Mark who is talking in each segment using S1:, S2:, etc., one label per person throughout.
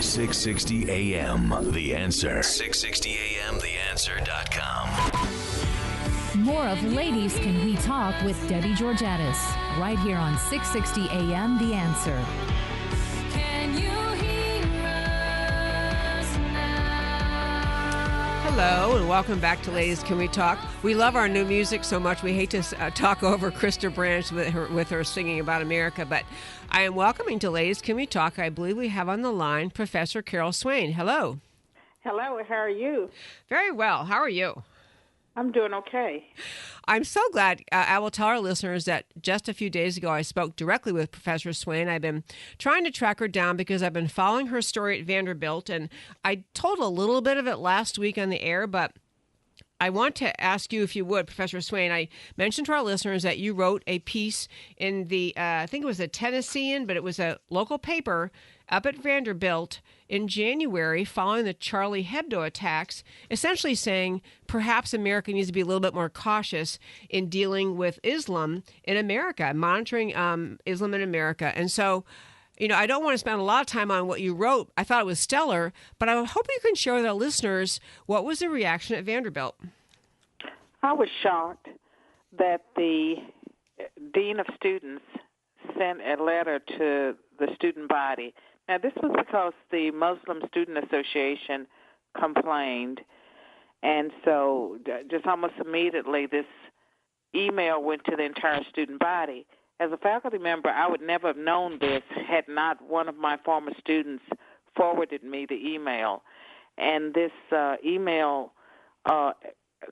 S1: 660 AM, The Answer. 660 AM, TheAnswer.com.
S2: More of Ladies Can We Talk with Debbie Georgatos, right here on 660 AM, The Answer.
S3: Can you hear us now?
S4: Hello, and welcome back to Ladies Can We Talk. We love our new music so much we hate to talk over Krista Branch with her singing about America, but I am welcoming to Ladies Can We Talk, I believe we have on the line Professor Carol Swain. Hello.
S5: Hello, how are you?
S4: Very well. How are you?
S5: I'm doing okay.
S4: I'm so glad. I will tell our listeners that just a few days ago I spoke directly with Professor Swain. I've been trying to track her down because I've been following her story at Vanderbilt, and I told a little bit of it last week on the air, but I want to ask you, if you would, Professor Swain, I mentioned to our listeners that you wrote a piece in the, I think it was a Tennessean, but it was a local paper up at Vanderbilt in January following the Charlie Hebdo attacks, essentially saying perhaps America needs to be a little bit more cautious in dealing with Islam in America, monitoring Islam in America. And so, you know, I don't want to spend a lot of time on what you wrote. I thought it was stellar, but I hope you can share with our listeners what was the reaction at Vanderbilt.
S5: I was shocked that the Dean of Students sent a letter to the student body. Now, this was because the Muslim Student Association complained, and so just almost immediately this email went to the entire student body. As a faculty member, I would never have known this had not one of my former students forwarded me the email. And this email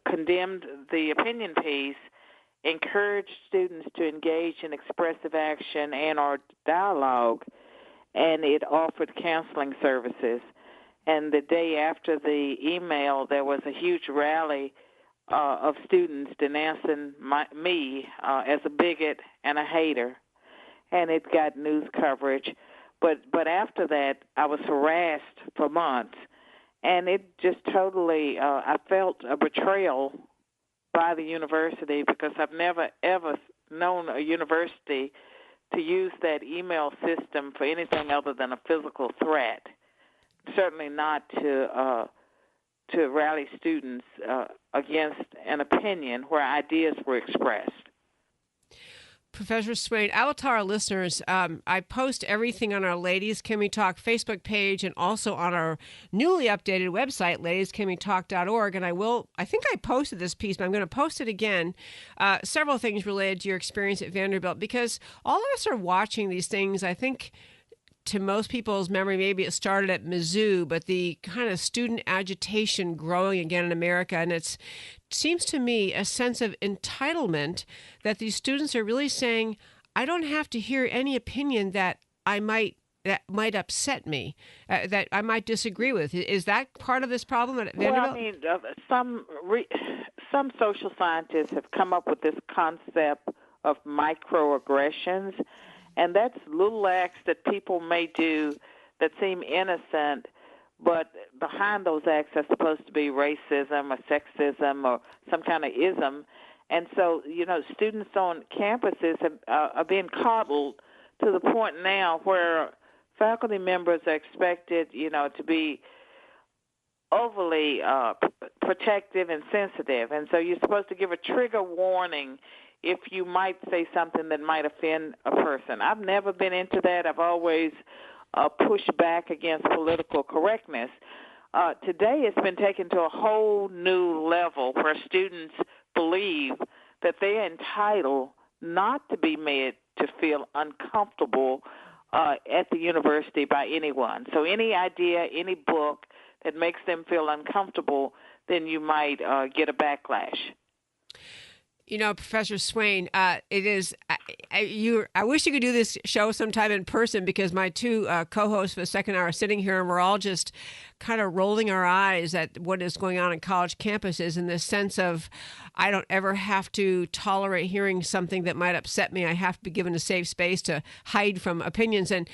S5: condemned the opinion piece, encouraged students to engage in expressive action and or dialogue, and it offered counseling services. And the day after the email, there was a huge rally of students denouncing me as a bigot and a hater, and it got news coverage. But after that, I was harassed for months, and it just totally, I felt a betrayal by the university because I've never, ever known a university to use that email system for anything other than a physical threat, certainly not to rally students against an opinion where ideas were expressed.
S4: Professor Swain, I will tell our listeners, I post everything on our Ladies Can We Talk Facebook page and also on our newly updated website, ladiescanwetalk.org. And I think I posted this piece, but I'm going to post it again. Several things related to your experience at Vanderbilt, because all of us are watching these things. I think to most people's memory, maybe it started at Mizzou, but the kind of student agitation growing again in America. And it seems to me a sense of entitlement that these students are really saying, I don't have to hear any opinion that might upset me, that I might disagree with. Is that part of this problem at Vanderbilt?
S5: Well, I mean, some social scientists have come up with this concept of microaggressions, and that's little acts that people may do that seem innocent, but behind those acts are supposed to be racism or sexism or some kind of ism. And so, you know, students on campuses are being coddled to the point now where faculty members are expected, you know, to be overly protective and sensitive. And so you're supposed to give a trigger warning if you might say something that might offend a person. I've never been into that. I've always pushed back against political correctness. Today it's been taken to a whole new level where students believe that they're entitled not to be made to feel uncomfortable at the university by anyone. So any idea, any book that makes them feel uncomfortable, then you might get a backlash.
S4: You know, Professor Swain, it is. I wish you could do this show sometime in person, because my two co-hosts for the second hour are sitting here, and we're all just kind of rolling our eyes at what is going on in college campuses, in this sense of, I don't ever have to tolerate hearing something that might upset me. I have to be given a safe space to hide from opinions. And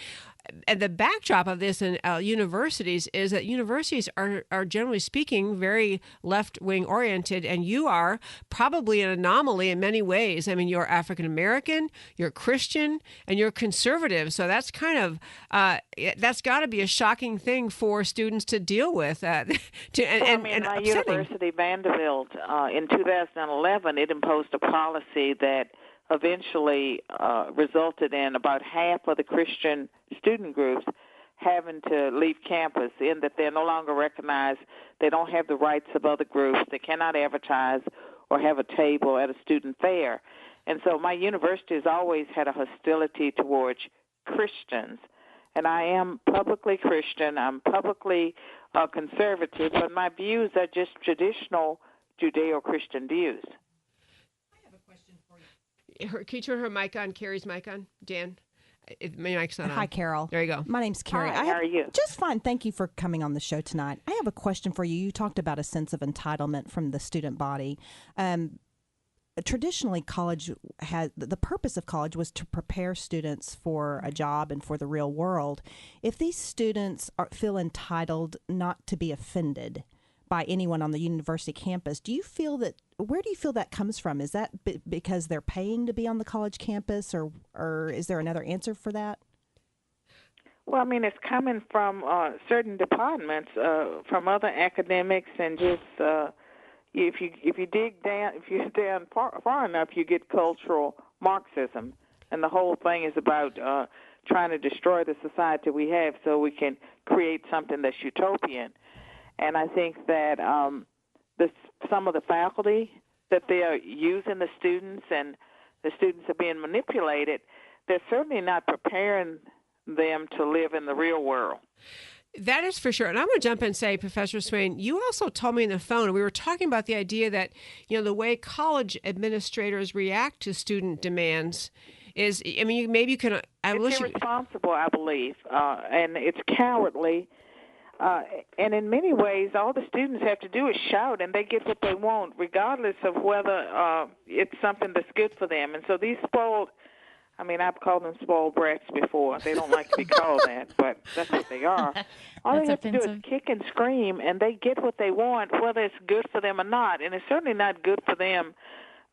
S4: the backdrop of this in universities is that universities are generally speaking very left-wing oriented, and you are probably an anomaly in many ways. I mean, you're African American, you're Christian, and you're conservative. So that's kind of that's got to be a shocking thing for students to deal with. My
S5: upsetting. University, Vanderbilt, in 2011, it imposed a policy that eventually resulted in about half of the Christian student groups having to leave campus, in that they're no longer recognized. They don't have the rights of other groups. They cannot advertise or have a table at a student fair. And so my university has always had a hostility towards Christians. And I am publicly Christian. I'm publicly conservative, but my views are just traditional Judeo-Christian views.
S4: Can you turn her mic on, Carrie's mic on, Dan? My mic's not on.
S6: Hi, Carol.
S4: There you go.
S6: My name's Carrie.
S5: Hi, how are you?
S6: Just fine. Thank you for coming on the show tonight. I have a question for you. You talked about a sense of entitlement from the student body. Traditionally, college had the purpose of college was to prepare students for a job and for the real world. If these students feel entitled not to be offended by anyone on the university campus, do you feel that? Where do you feel that comes from? Is that because they're paying to be on the college campus, or is there another answer for that?
S5: Well, I mean, it's coming from certain departments, from other academics, and just if you dig down, if you're down far enough, you get cultural Marxism, and the whole thing is about trying to destroy the society we have so we can create something that's utopian. And I think that some of the faculty that they are using the students, and the students are being manipulated, they're certainly not preparing them to live in the real world.
S4: That is for sure. And I'm going to jump in and say, Professor Swain, you also told me on the phone, we were talking about the idea that, the way college administrators react to student demands is, I mean, maybe you can...
S5: It's irresponsible, I believe, and it's cowardly. And in many ways, all the students have to do is shout, and they get what they want, regardless of whether it's something that's good for them. And so these spoiled, I've called them spoiled brats before. They don't like to be called that, but that's what they are. All they have to do is kick and scream, and they get what they want, whether it's good for them or not. And it's certainly not good for them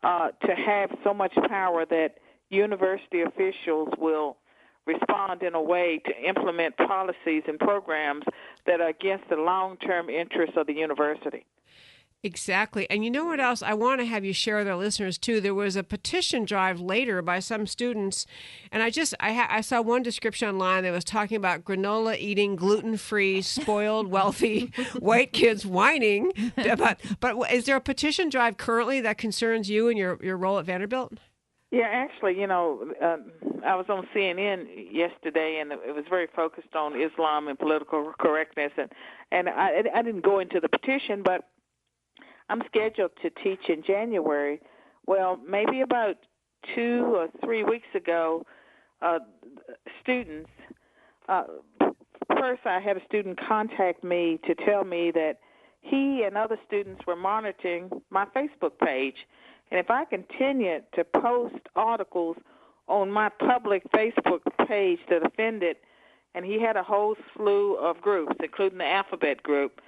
S5: to have so much power that university officials will respond in a way to implement policies and programs that are against the long-term interests of the university.
S4: Exactly. And you know what else? I want to have you share with our listeners, too. There was a petition drive later by some students, and I saw one description online that was talking about granola-eating, gluten-free, spoiled, wealthy white kids whining. But is there a petition drive currently that concerns you and your role at Vanderbilt?
S5: Yeah, actually, I was on CNN yesterday, and it was very focused on Islam and political correctness, and I didn't go into the petition, but I'm scheduled to teach in January. Well, maybe about 2 or 3 weeks ago, students, first I had a student contact me to tell me that he and other students were monitoring my Facebook page. And if I continue to post articles on my public Facebook page that offended, and he had a whole slew of groups, including the Alphabet group,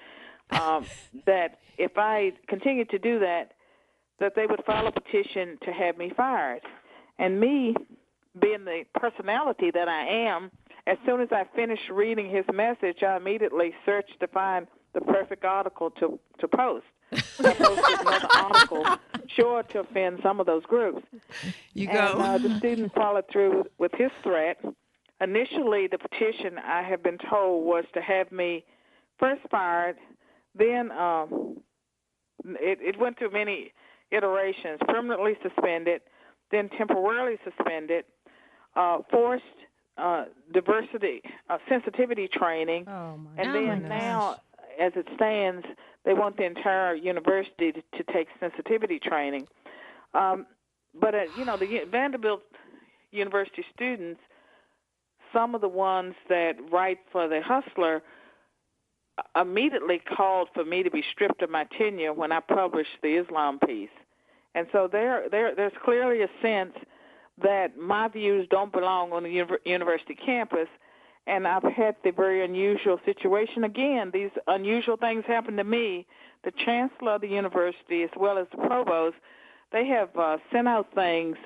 S5: that if I continued to do that they would file a petition to have me fired. And me, being the personality that I am, as soon as I finished reading his message, I immediately searched to find the perfect article to post. I posted another article, sure to offend some of those groups.
S4: You go.
S5: And the student followed through with his threat. Initially, the petition, I have been told, was to have me first fired, then it went through many iterations, permanently suspended, then temporarily suspended, forced diversity, sensitivity training, and then now, as it stands, they want the entire university to take sensitivity training. But, the Vanderbilt University students, some of the ones that write for the Hustler, immediately called for me to be stripped of my tenure when I published the Islam piece. And so there's clearly a sense that my views don't belong on the university campus, and I've had the very unusual situation. Again, these unusual things happen to me. The chancellor of the university, as well as the provost, they have sent out things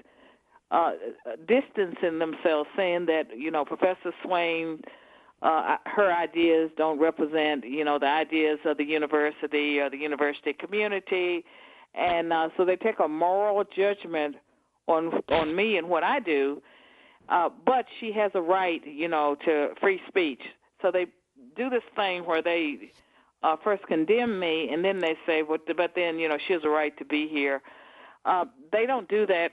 S5: distancing themselves, saying that, Professor Swain, her ideas don't represent, the ideas of the university or the university community. And so they take a moral judgment on me and what I do. But she has a right, to free speech. So they do this thing where they first condemn me, and then they say, but then, she has a right to be here. They don't do that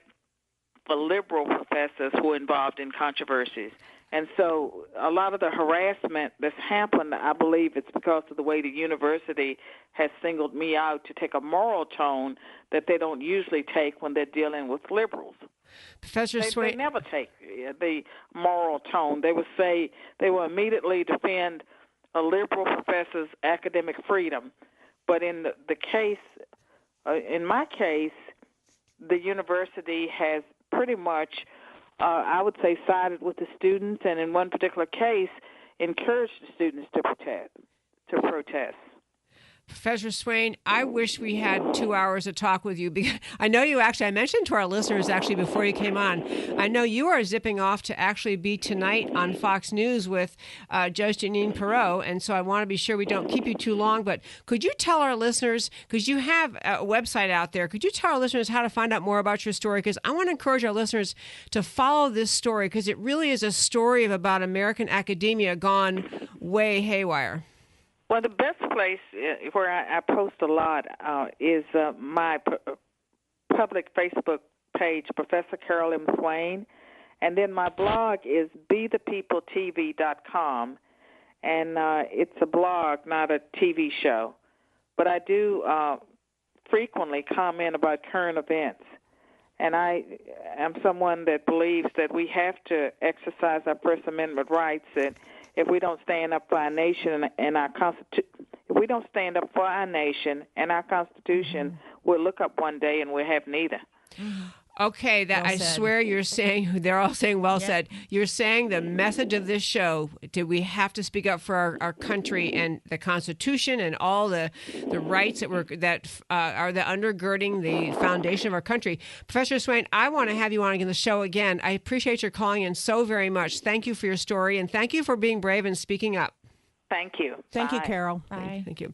S5: for liberal professors who are involved in controversies. And so a lot of the harassment that's happened, I believe it's because of the way the university has singled me out to take a moral tone that they don't usually take when they're dealing with liberals.
S4: Professor Swain,
S5: they never take the moral tone. They will immediately defend a liberal professor's academic freedom. But in the case, in my case, the university has pretty much, I would say, sided with the students, and in one particular case, encouraged the students to protest.
S4: Professor Swain, I wish we had 2 hours to talk with you. Because I know you actually, I mentioned to our listeners actually before you came on, I know you are zipping off to actually be tonight on Fox News with Judge Jeanine Pirro, and so I want to be sure we don't keep you too long, but could you tell our listeners, because you have a website out there, could you tell our listeners how to find out more about your story? Because I want to encourage our listeners to follow this story, because it really is a story of about American academia gone way haywire.
S5: Well, the best place where I post a lot is my public Facebook page, Professor Carol M. Swain, and then my blog is bethepeopletv.com, and it's a blog, not a TV show. But I do frequently comment about current events, and I am someone that believes that we have to exercise our First Amendment rights, and if we don't stand up for our nation and our Constitution, we'll look up one day and we'll have neither.
S4: Okay, that
S6: Well
S4: I
S6: said.
S4: swear you're saying, they're all saying well said. You're saying the message of this show, do we have to speak up for our country and the Constitution and all the rights that are the undergirding the foundation of our country. Professor Swain, I want to have you on again the show again. I appreciate your calling in so very much. Thank you for your story, and thank you for being brave and speaking up.
S5: Thank you.
S6: Thank you,
S5: Bye.
S6: Carol.
S2: Bye.
S4: Thank you.